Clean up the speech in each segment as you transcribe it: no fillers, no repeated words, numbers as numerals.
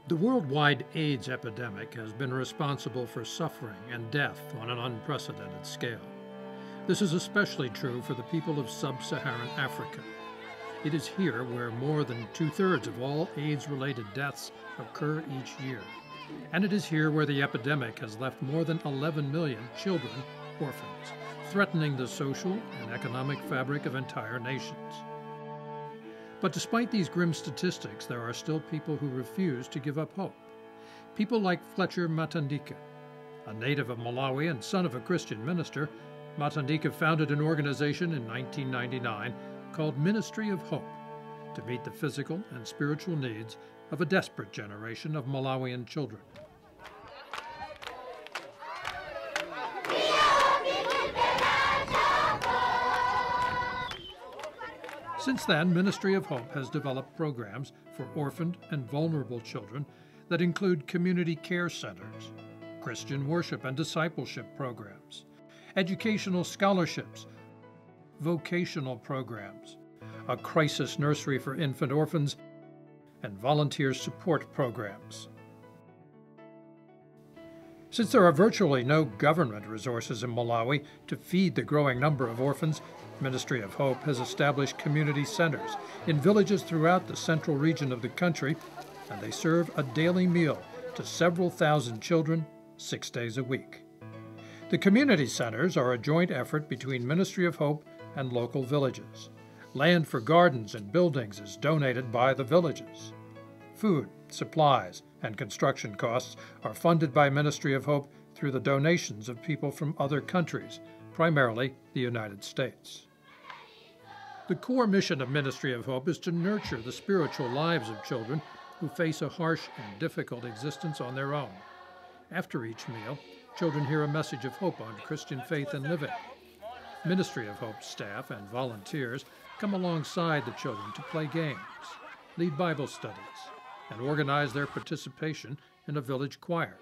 The worldwide AIDS epidemic has been responsible for suffering and death on an unprecedented scale. This is especially true for the people of sub-Saharan Africa. It is here where more than two-thirds of all AIDS-related deaths occur each year. And it is here where the epidemic has left more than 11 million children orphans, threatening the social and economic fabric of entire nations. But despite these grim statistics, there are still people who refuse to give up hope. People like Fletcher Matandika. A native of Malawi and son of a Christian minister, Matandika founded an organization in 1999 called Ministry of Hope to meet the physical and spiritual needs of a desperate generation of Malawian children. Since then, Ministry of Hope has developed programs for orphaned and vulnerable children that include community care centers, Christian worship and discipleship programs, educational scholarships, vocational programs, a crisis nursery for infant orphans, and volunteer support programs. Since there are virtually no government resources in Malawi to feed the growing number of orphans, Ministry of Hope has established community centers in villages throughout the central region of the country, and they serve a daily meal to several thousand children 6 days a week. The community centers are a joint effort between Ministry of Hope and local villages. Land for gardens and buildings is donated by the villages. Food, supplies, and construction costs are funded by Ministry of Hope through the donations of people from other countries, primarily the United States. The core mission of Ministry of Hope is to nurture the spiritual lives of children who face a harsh and difficult existence on their own. After each meal, children hear a message of hope on Christian faith and living. Ministry of Hope staff and volunteers come alongside the children to play games, lead Bible studies, and organize their participation in a village choir.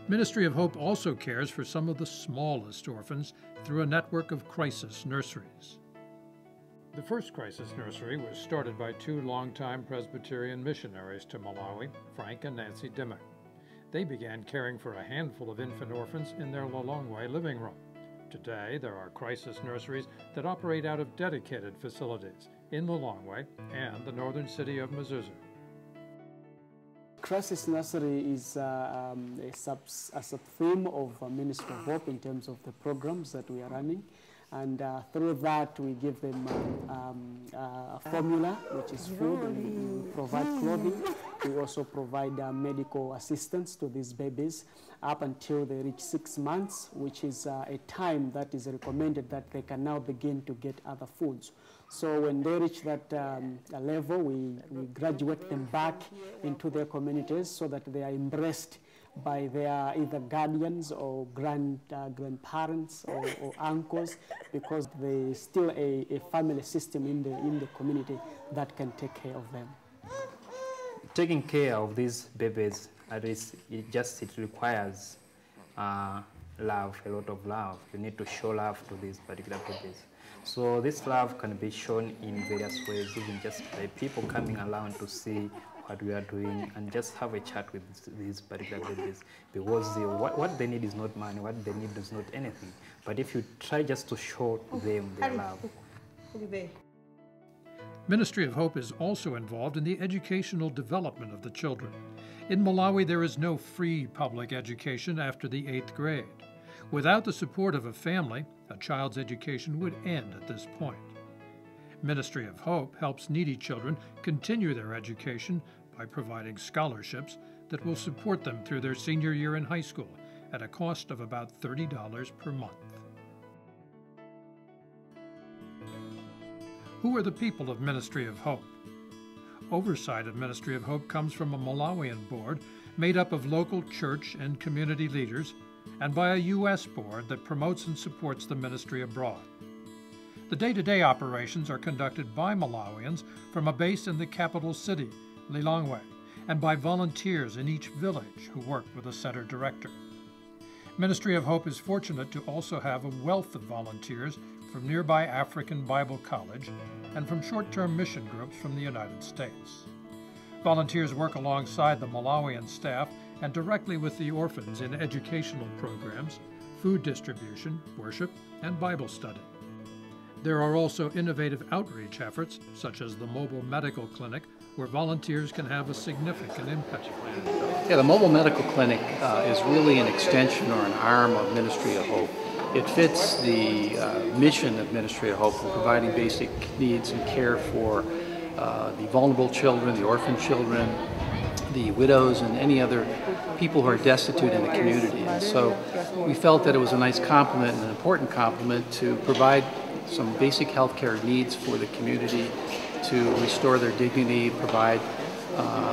Ministry of Hope also cares for some of the smallest orphans through a network of crisis nurseries. The first crisis nursery was started by two longtime Presbyterian missionaries to Malawi, Frank and Nancy Dimmock. They began caring for a handful of infant orphans in their Lilongwe living room. Today, there are crisis nurseries that operate out of dedicated facilities in Lilongwe and the northern city of Mzuzu. Crisis Nursery is a sub-theme of Ministry of Hope in terms of the programs that we are running. And through that, we give them a formula, which is food, and we provide clothing. We also provide medical assistance to these babies up until they reach 6 months, which is a time that is recommended that they can now begin to get other foods. So when they reach that level, we graduate them back into their communities so that they are embraced by their either guardians or grandparents or uncles, because there is still a family system in the community that can take care of them. Taking care of these babies, at least it requires love, a lot of love. You need to show love to these particular babies. So this love can be shown in various ways, even just by people coming around to see what we are doing and just have a chat with these particular babies, because what they need is not money, what they need is not anything. But if you try just to show them their love. Ministry of Hope is also involved in the educational development of the children. In Malawi, there is no free public education after the 8th grade. Without the support of a family, a child's education would end at this point. Ministry of Hope helps needy children continue their education by providing scholarships that will support them through their senior year in high school at a cost of about $30 per month. Who are the people of Ministry of Hope? Oversight of Ministry of Hope comes from a Malawian board made up of local church and community leaders, and by a U.S. board that promotes and supports the ministry abroad. The day-to-day operations are conducted by Malawians from a base in the capital city, Lilongwe, and by volunteers in each village who work with a center director. Ministry of Hope is fortunate to also have a wealth of volunteers from nearby African Bible College and from short-term mission groups from the United States. Volunteers work alongside the Malawian staff and directly with the orphans in educational programs, food distribution, worship, and Bible study. There are also innovative outreach efforts, such as the mobile medical clinic, where volunteers can have a significant impact. Yeah, the mobile medical clinic is really an extension or an arm of Ministry of Hope. It fits the mission of Ministry of Hope in providing basic needs and care for the vulnerable children, the orphan children, the widows, and any other people who are destitute in the community. And so we felt that it was a nice complement and an important complement to provide some basic health care needs for the community, to restore their dignity, provide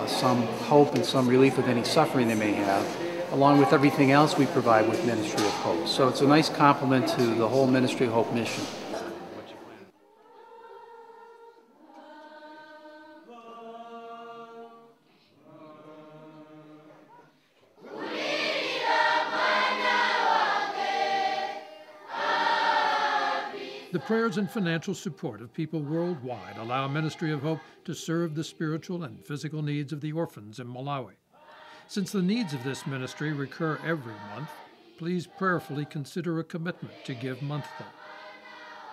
some hope and some relief of any suffering they may have, along with everything else we provide with Ministry of Hope. So it's a nice complement to the whole Ministry of Hope mission. The prayers and financial support of people worldwide allow Ministry of Hope to serve the spiritual and physical needs of the orphans in Malawi. Since the needs of this ministry recur every month, please prayerfully consider a commitment to give monthly.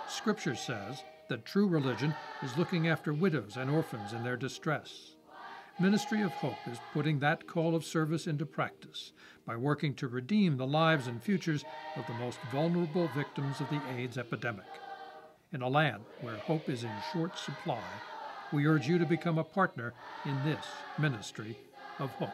Scripture says that true religion is looking after widows and orphans in their distress. Ministry of Hope is putting that call of service into practice by working to redeem the lives and futures of the most vulnerable victims of the AIDS epidemic. In a land where hope is in short supply, we urge you to become a partner in this Ministry of Hope.